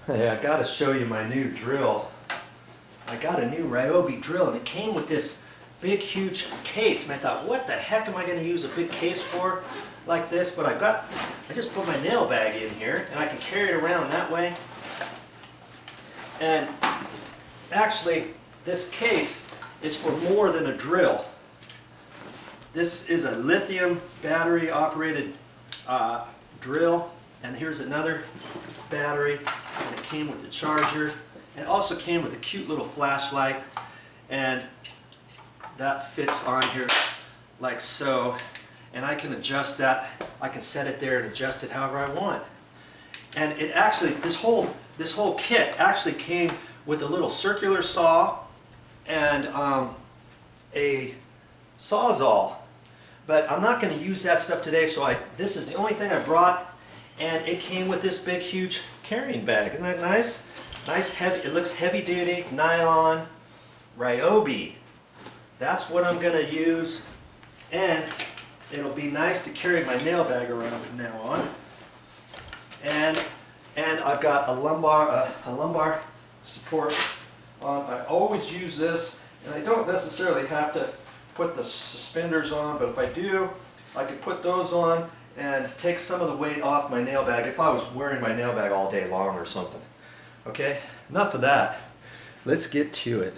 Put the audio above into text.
Hey, I gotta show you my new drill. I got a new Ryobi drill and it came with this big huge case, and I thought, what the heck am I going to use a big case for like this? But I just put my nail bag in here and I can carry it around that way. And actually this case is for more than a drill. This is a lithium battery operated drill, and here's another battery, and it came with the charger. It also came with a cute little flashlight, and that fits on here like so, and I can adjust that. I can set it there and adjust it however I want. And it actually, this whole kit actually came with a little circular saw and a Sawzall. But I'm not going to use that stuff today, so this is the only thing I brought, and it came with this big huge carrying bag. Isn't that nice? Nice heavy, it looks heavy duty, nylon, Ryobi. That's what I'm going to use, and it'll be nice to carry my nail bag around from now on. And I've got a lumbar support on. I always use this, and I don't necessarily have to put the suspenders on, but if I do, I could put those on and take some of the weight off my nail bag if I was wearing my nail bag all day long or something. Okay, enough of that. Let's get to it.